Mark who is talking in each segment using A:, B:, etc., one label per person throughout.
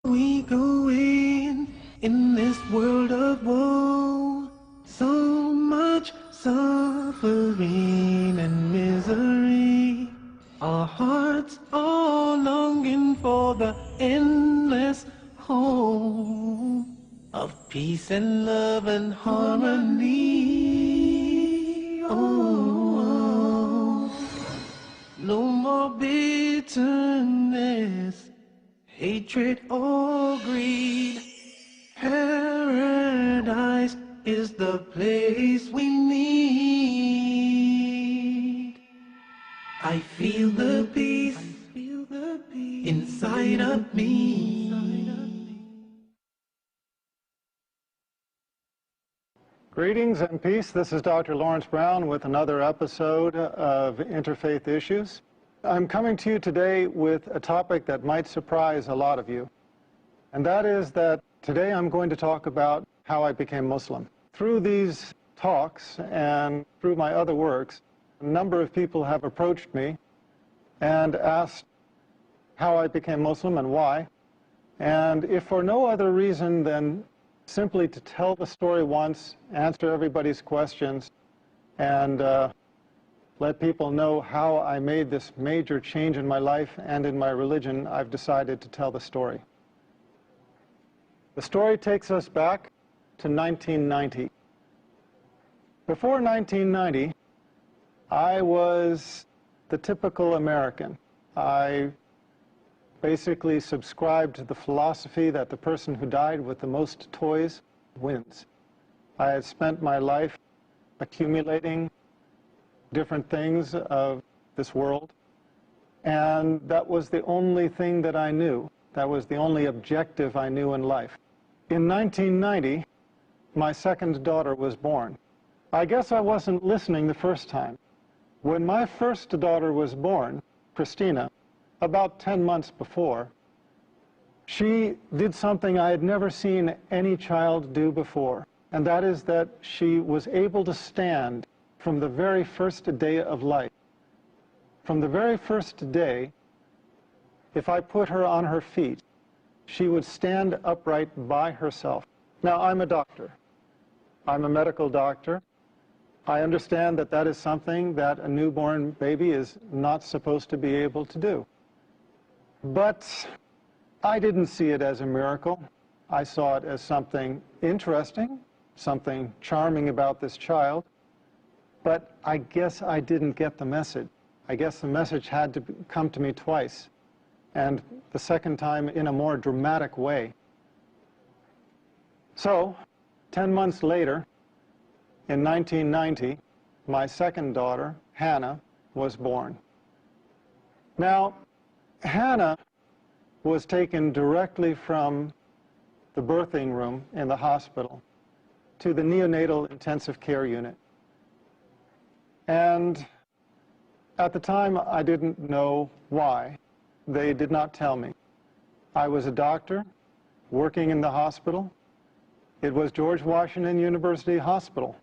A: we going in this world of woe? So much suffering and misery. Our hearts are longing for the endless home of peace and love and harmony. Oh, no more bitterness, hatred or greed. Paradise is the place we need. I feel the peace inside of me.
B: Greetings and peace. This is Dr. Lawrence Brown with another episode of Interfaith Issues. I'm coming to you today with a topic that might surprise a lot of you. And that is that today I'm going to talk about how I became Muslim. Through these talks and through my other works, a number of people have approached me and asked how I became Muslim and why. And if for no other reason than simply to tell the story once, answer everybody's questions, and let people know how I made this major change in my life and in my religion, I've decided to tell the story. The story takes us back to 1990. Before 1990, I was the typical American. I basically subscribed to the philosophy that the person who died with the most toys wins. I had spent my life accumulating different things of this world, and that was the only thing that I knew. That was the only objective I knew in life. In 1990, my second daughter was born. I guess I wasn't listening the first time. When my first daughter was born, Christina, about 10 months before, she did something I had never seen any child do before, and that is that she was able to stand from the very first day of life. From the very first day, if I put her on her feet, she would stand upright by herself. Now, I'm a doctor. I'm a medical doctor. I understand that that is something that a newborn baby is not supposed to be able to do. But I didn't see it as a miracle. I saw it as something interesting, something charming about this child. But I guess I didn't get the message. I guess the message had to come to me twice, and the second time in a more dramatic way. So, 10 months later, in 1990, my second daughter, Hannah, was born. Now, Hannah was taken directly from the birthing room in the hospital to the neonatal intensive care unit. And at the time, I didn't know why. They did not tell me. I was a doctor working in the hospital. It was George Washington University Hospital,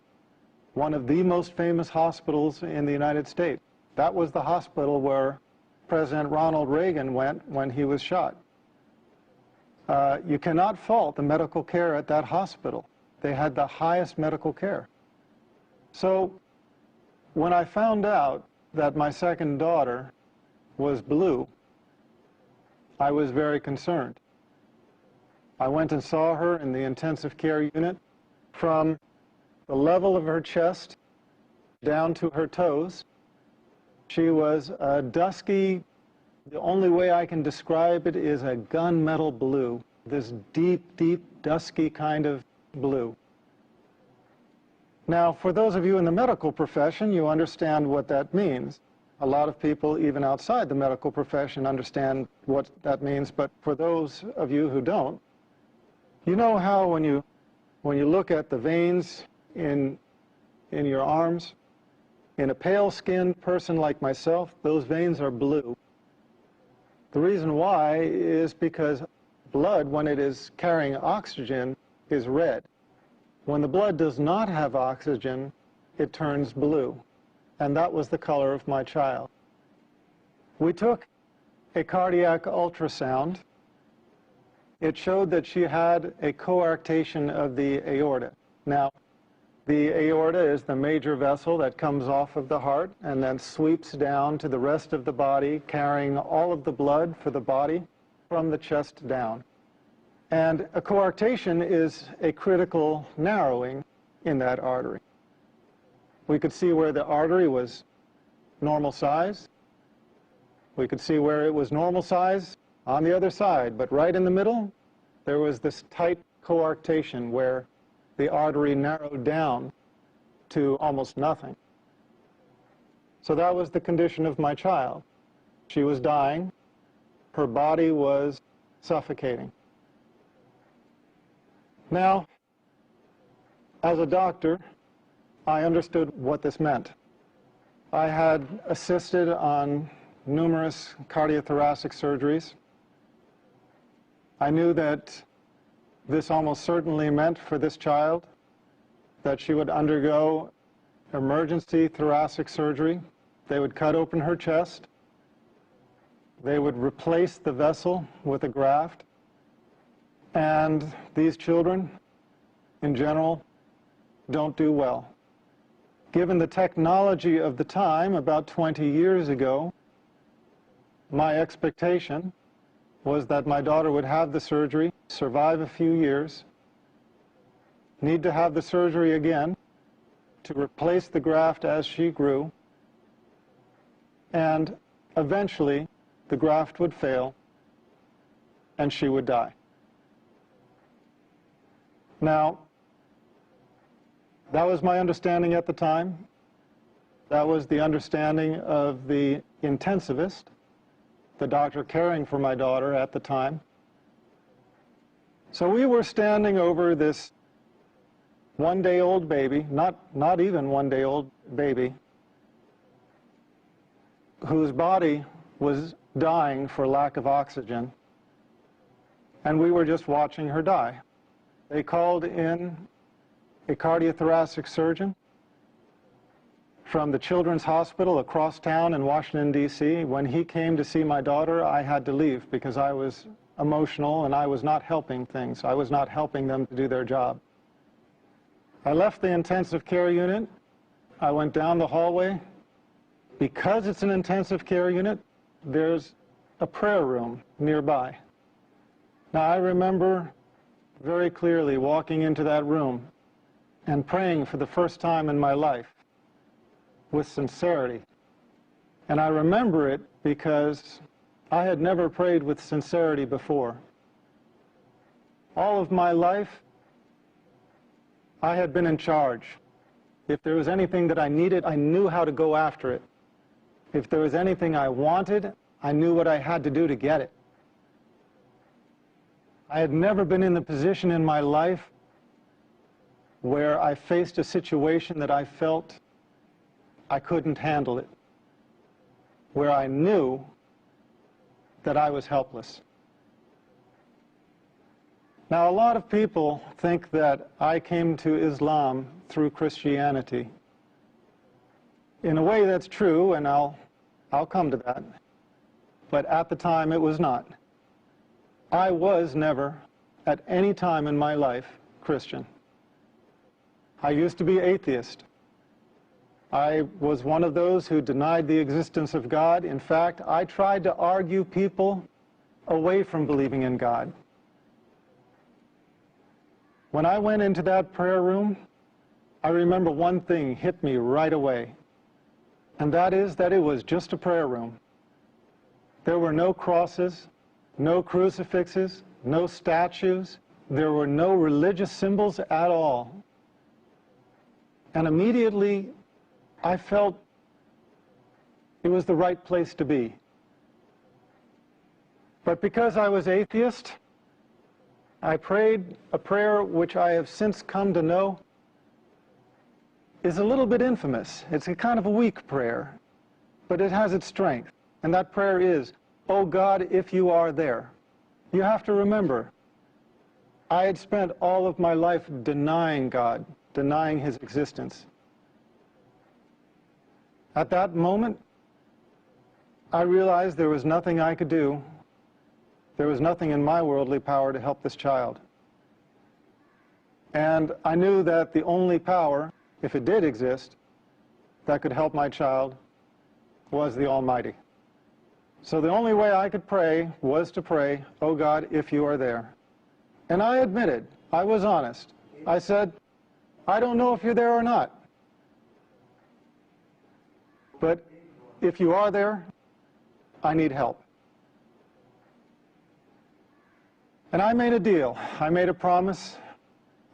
B: one of the most famous hospitals in the United States. That was the hospital where President Ronald Reagan went when he was shot. You cannot fault the medical care at that hospital. They had the highest medical care. So when I found out that my second daughter was blue, I was very concerned. I went and saw her in the intensive care unit. From the level of her chest down to her toes, she was a dusky, the only way I can describe it is a gunmetal blue, this deep, deep, dusky kind of blue. Now, for those of you in the medical profession, you understand what that means. A lot of people, even outside the medical profession, understand what that means, but for those of you who don't, you know how when you look at the veins in your arms, in a pale-skinned person like myself, those veins are blue. The reason why is because blood, when it is carrying oxygen, is red. When the blood does not have oxygen, it turns blue. And that was the color of my child. We took a cardiac ultrasound it showed that she had a coarctation of the aorta. Now, the aorta is the major vessel that comes off of the heart and then sweeps down to the rest of the body, carrying all of the blood for the body from the chest down. And a coarctation is a critical narrowing in that artery. We could see where the artery was normal size. We could see where it was normal size on the other side, but right in the middle, there was this tight coarctation where the artery narrowed down to almost nothing. So that was the condition of my child. She was dying. Her body was suffocating. Now, as a doctor, I understood what this meant. I had assisted on numerous cardiothoracic surgeries. I knew that this almost certainly meant for this child that she would undergo emergency thoracic surgery. They would cut open her chest. They would replace the vessel with a graft. And these children, in general, don't do well. Given the technology of the time, about 20 years ago, my expectation was that my daughter would have the surgery, survive a few years, need to have the surgery again to replace the graft as she grew, and eventually the graft would fail and she would die. Now, that was my understanding at the time. That was the understanding of the intensivist, the doctor caring for my daughter at the time. So we were standing over this one-day-old baby, not even one-day-old baby, whose body was dying for lack of oxygen, and we were just watching her die. They called in a cardiothoracic surgeon from the Children's Hospital across town in Washington, D.C. When he came to see my daughter, I had to leave because I was emotional and I was not helping things. I was not helping them to do their job. I left the intensive care unit. I went down the hallway. Because it's an intensive care unit, there's a prayer room nearby. Now, I remember very clearly walking into that room and praying for the first time in my life with sincerity. And I remember it because I had never prayed with sincerity before. All of my life, I had been in charge. If there was anything that I needed, I knew how to go after it. If there was anything I wanted, I knew what I had to do to get it. I had never been in the position in my life where I faced a situation that I felt I couldn't handle it, where I knew that I was helpless. Now, a lot of people think that I came to Islam through Christianity. In a way, that's true, and I'll come to that. But at the time, it was not. I was never, at any time in my life, Christian. I used to be atheist. I was one of those who denied the existence of God. In fact, I tried to argue people away from believing in God. When I went into that prayer room, I remember one thing hit me right away, and that is that it was just a prayer room. There were no crosses, no crucifixes, no statues. There were no religious symbols at all. And immediately, I felt it was the right place to be. But because I was atheist, I prayed a prayer which I have since come to know is a little bit infamous. It's a kind of a weak prayer, but it has its strength. And that prayer is, "Oh God, if you are there." You have to remember, I had spent all of my life denying God, denying His existence. At that moment, I realized there was nothing I could do there was nothing in my worldly power to help this child. And I knew that the only power, if it did exist, that could help my child was the Almighty. So the only way I could pray was to pray, "Oh God, if you are there." And I admitted, I was honest. I said, "I don't know if you're there or not. But if you are there, I need help." And I made a deal. I made a promise.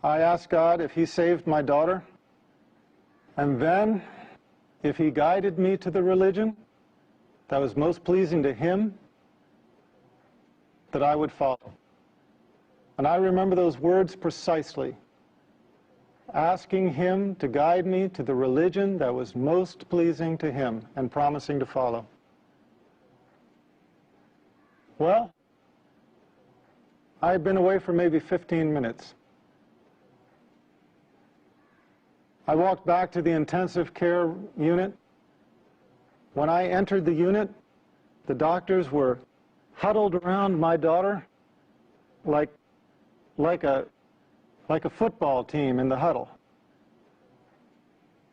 B: I asked God if He saved my daughter, and then if He guided me to the religion that was most pleasing to Him, that I would follow. And I remember those words precisely, asking Him to guide me to the religion that was most pleasing to Him and promising to follow. Well, I had been away for maybe 15 minutes. I walked back to the intensive care unit. When I entered the unit, the doctors were huddled around my daughter like a football team in the huddle.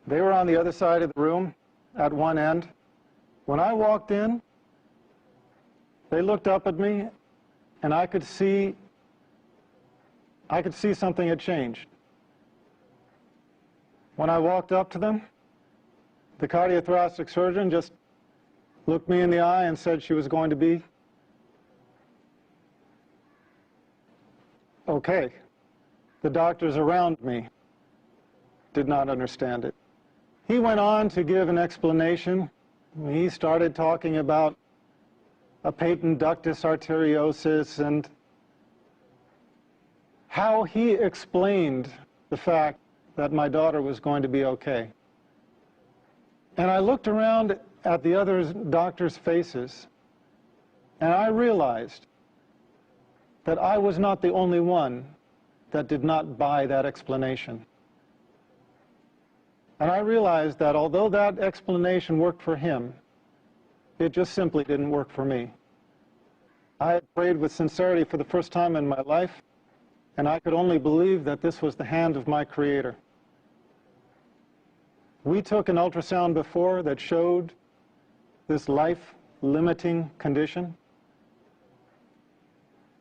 B: They were on the other side of the room at one end. When I walked in, they looked up at me, and I could see something had changed. When I walked up to them, the cardiothoracic surgeon just looked me in the eye and said she was going to be okay. The doctors around me did not understand it. He went on to give an explanation. He started talking about a patent ductus arteriosus and how he explained the fact that my daughter was going to be okay. And I looked around at the other doctors' faces, and I realized that I was not the only one that did not buy that explanation. And I realized that although that explanation worked for him, it just simply didn't work for me. I had prayed with sincerity for the first time in my life, and I could only believe that this was the hand of my Creator. We took an ultrasound before that showed this life-limiting condition.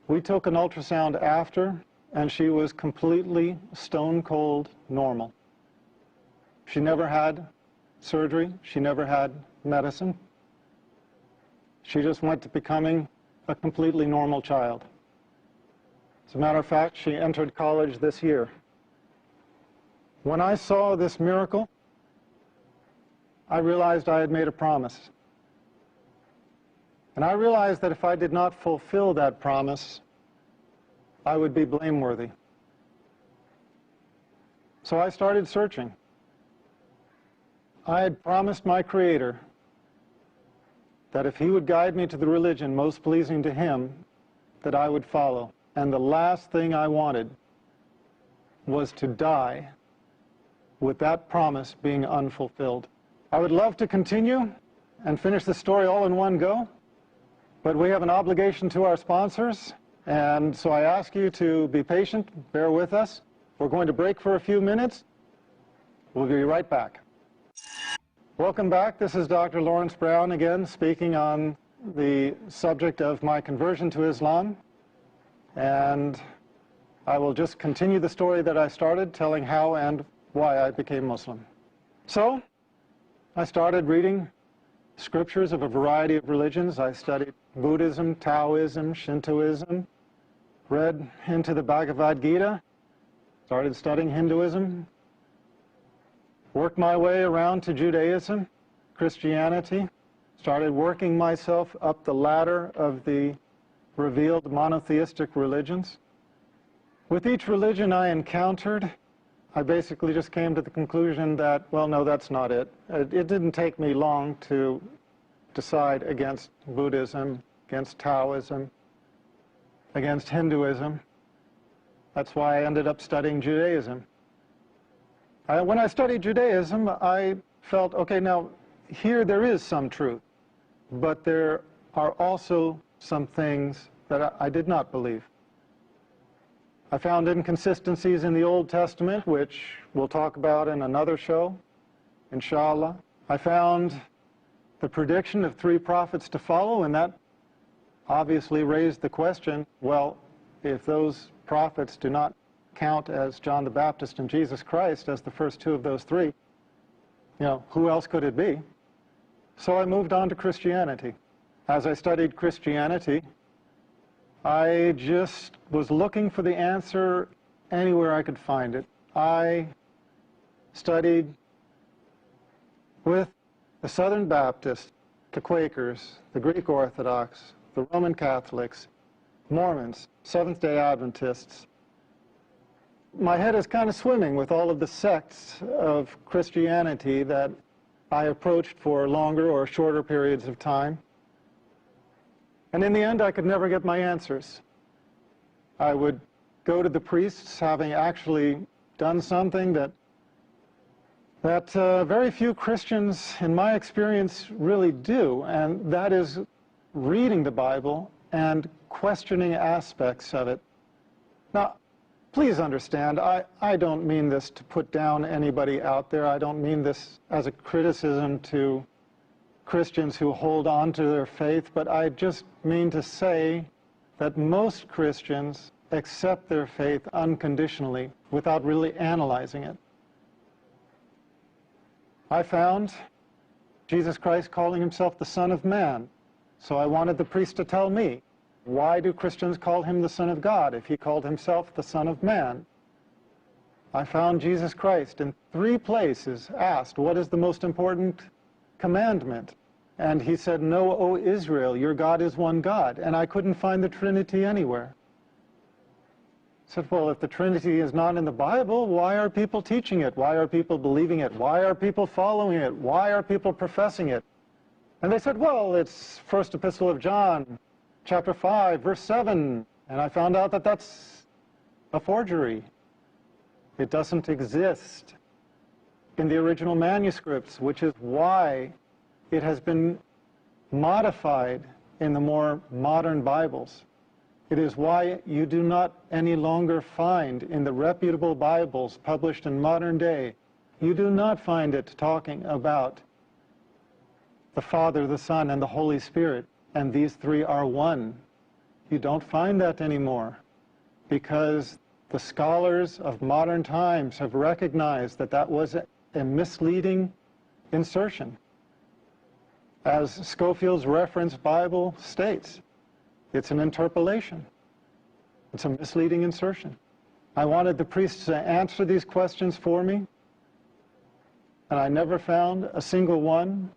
B: We took an ultrasound after, and she was completely stone-cold normal. She never had surgery. She never had medicine. She just went to becoming a completely normal child. As a matter of fact, she entered college this year. When I saw this miracle, I realized I had made a promise. And I realized that if I did not fulfill that promise, I would be blameworthy. So I started searching. I had promised my Creator that if He would guide me to the religion most pleasing to Him, that I would follow. And the last thing I wanted was to die with that promise being unfulfilled. I would love to continue and finish the story all in one go, but we have an obligation to our sponsors, and so I ask you to be patient, bear with us. We're going to break for a few minutes. We'll be right back. Welcome back. This is Dr. Lawrence Brown again, speaking on the subject of my conversion to Islam. And I will just continue the story that I started, telling how and why I became Muslim. So, I started reading scriptures of a variety of religions. I studied Buddhism, Taoism, Shintoism, read into the Bhagavad Gita, started studying Hinduism, worked my way around to Judaism, Christianity, started working myself up the ladder of the revealed monotheistic religions. With each religion I encountered, I basically just came to the conclusion that, well, no, that's not it. It didn't take me long to decide against Buddhism, against Taoism, against Hinduism. That's why I ended up studying Judaism. When I studied Judaism, I felt, okay, now here there is some truth, but there are also some things that I did not believe. I found inconsistencies in the Old Testament, which we'll talk about in another show, inshallah. I found the prediction of 3 prophets to follow, and that obviously raised the question, well, if those prophets do not count as John the Baptist and Jesus Christ as the first 2 of those 3, who else could it be? So I moved on to Christianity. As I studied Christianity, I just was looking for the answer anywhere I could find it. I studied with the Southern Baptists, the Quakers, the Greek Orthodox, the Roman Catholics, Mormons, Seventh-day Adventists. My head is kind of swimming with all of the sects of Christianity that I approached for longer or shorter periods of time. And in the end, I could never get my answers. I would go to the priests, having actually done something that very few Christians, in my experience, really do, and that is reading the Bible and questioning aspects of it. Now, please understand, I don't mean this to put down anybody out there. I don't mean this as a criticism to Christians who hold on to their faith, but I just mean to say that most Christians accept their faith unconditionally without really analyzing it. I found Jesus Christ calling himself the Son of Man, so I wanted the priest to tell me, why do Christians call him the Son of God if he called himself the Son of Man? I found Jesus Christ in 3 places asked, what is the most important commandment? And he said, "Know, O Israel, your God is one God." And I couldn't find the Trinity anywhere. I said, well, if the Trinity is not in the Bible, why are people teaching it? Why are people believing it? Why are people following it? Why are people professing it? And they said, well, it's First Epistle of John, chapter 5, verse 7. And I found out that that's a forgery. It doesn't exist in the original manuscripts, which is why it has been modified in the more modern Bibles. It is why you do not any longer find in the reputable Bibles published in modern day, you do not find it talking about the Father, the Son, and the Holy Spirit, and these 3 are one. You don't find that anymore because the scholars of modern times have recognized that that was a misleading insertion. As Scofield's Reference Bible states, it's an interpolation. It's a misleading insertion. I wanted the priests to answer these questions for me, and I never found a single one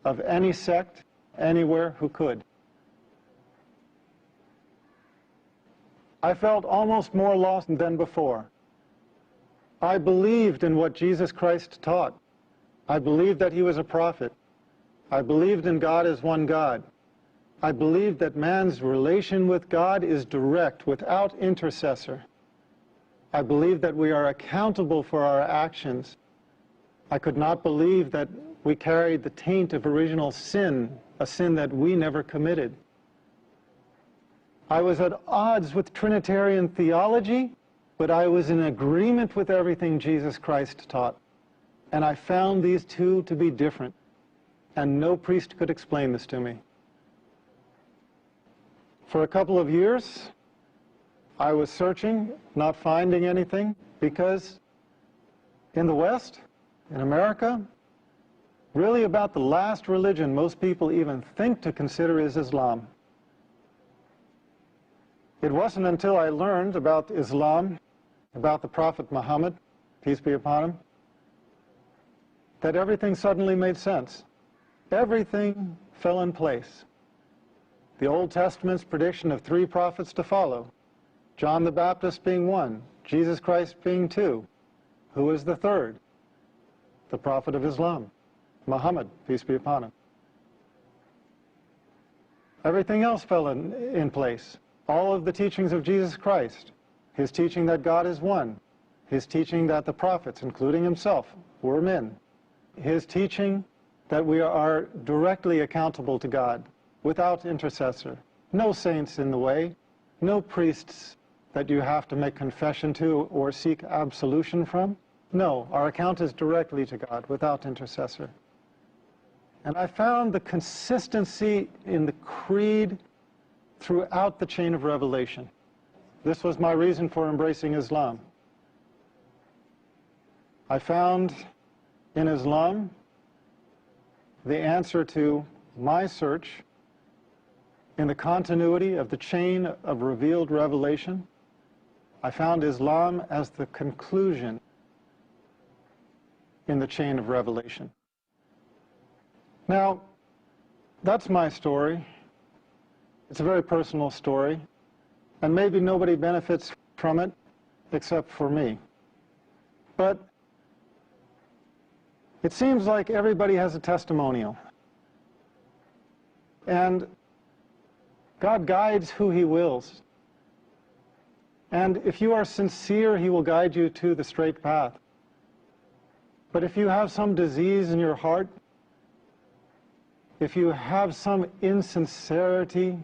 B: of any sect anywhere who could. I felt almost more lost than before. I believed in what Jesus Christ taught. I believed that he was a prophet. I believed in God as one God. I believed that man's relation with God is direct, without intercessor. I believed that we are accountable for our actions. I could not believe that we carried the taint of original sin, a sin that we never committed. I was at odds with Trinitarian theology, but I was in agreement with everything Jesus Christ taught. And I found these 2 to be different. And no priest could explain this to me. For a couple of years, I was searching, not finding anything, because in the West, in America, really about the last religion most people even think to consider is Islam. It wasn't until I learned about Islam, about the Prophet Muhammad, peace be upon him, that everything suddenly made sense. Everything fell in place. The Old Testament's prediction of 3 prophets to follow, John the Baptist being 1, Jesus Christ being 2. Who is the 3rd? The prophet of Islam, Muhammad, peace be upon him. Everything else fell in place. All of the teachings of Jesus Christ, his teaching that God is one, his teaching that the prophets, including himself, were men, his teaching that we are directly accountable to God, without intercessor, No saints in the way, no priests that you have to make confession to or seek absolution from. No, our account is directly to God without intercessor. And I found the consistency in the creed throughout the chain of revelation. This was my reason for embracing Islam. I found in Islam the answer to my search in the continuity of the chain of revealed revelation. I found Islam as the conclusion in the chain of revelation. Now, that's my story. It's a very personal story, and maybe nobody benefits from it except for me. But it seems like everybody has a testimonial. And God guides who He wills. And if you are sincere, He will guide you to the straight path. But if you have some disease in your heart, if you have some insincerity,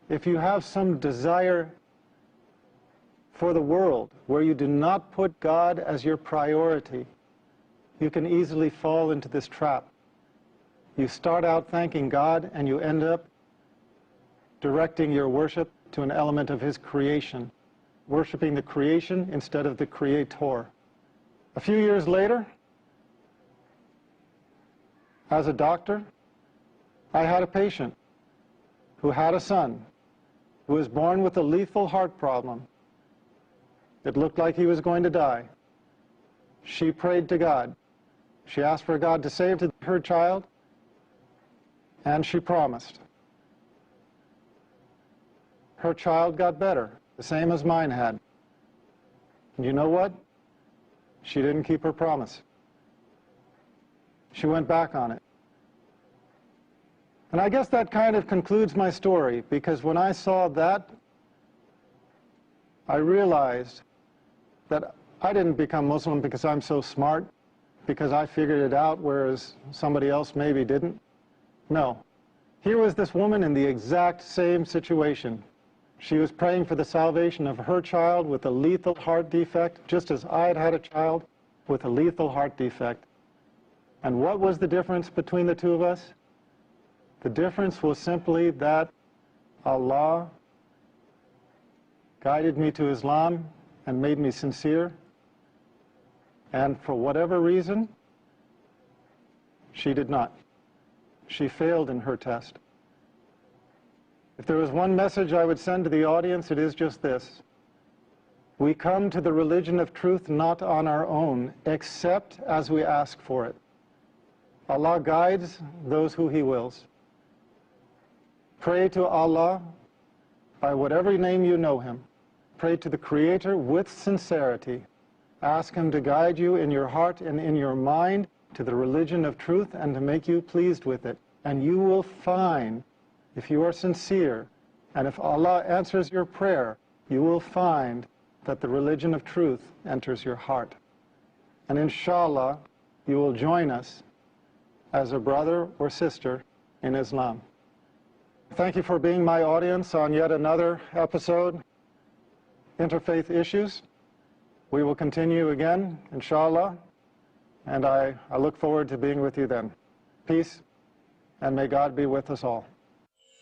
B: if you have some desire for the world where you do not put God as your priority, you can easily fall into this trap. You start out thanking God and you end up directing your worship to an element of His creation, worshiping the creation instead of the Creator. A few years later, as a doctor, I had a patient who had a son who was born with a lethal heart problem. It looked like he was going to die. She prayed to God. She asked for God to save her child, and she promised. Her child got better, the same as mine had. And you know what? She didn't keep her promise. She went back on it. And I guess that kind of concludes my story, because when I saw that, I realized that I didn't become Muslim because I'm so smart, because I figured it out, whereas somebody else maybe didn't. No. Here was this woman in the exact same situation. She was praying for the salvation of her child with a lethal heart defect, just as I had had a child with a lethal heart defect. And what was the difference between the two of us? The difference was simply that Allah guided me to Islam and made me sincere. And for whatever reason, she did not. She failed in her test. If there was one message I would send to the audience, it is just this. We come to the religion of truth not on our own, except as we ask for it. Allah guides those who He wills. Pray to Allah by whatever name you know Him. Pray to the Creator with sincerity. Ask Him to guide you in your heart and in your mind to the religion of truth and to make you pleased with it. And you will find, if you are sincere, and if Allah answers your prayer, you will find that the religion of truth enters your heart. And inshallah, you will join us as a brother or sister in Islam. Thank you for being my audience on yet another episode, Interfaith Issues. We will continue again, inshallah, and I look forward to being with you then. Peace, and may God be with us all.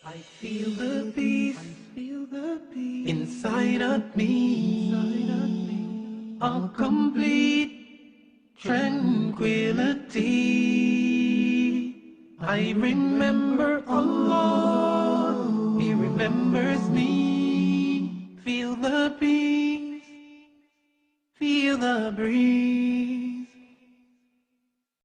A: I feel the peace, inside of me, a complete tranquility. I remember Allah, He remembers me. Feel the peace, feel the breeze.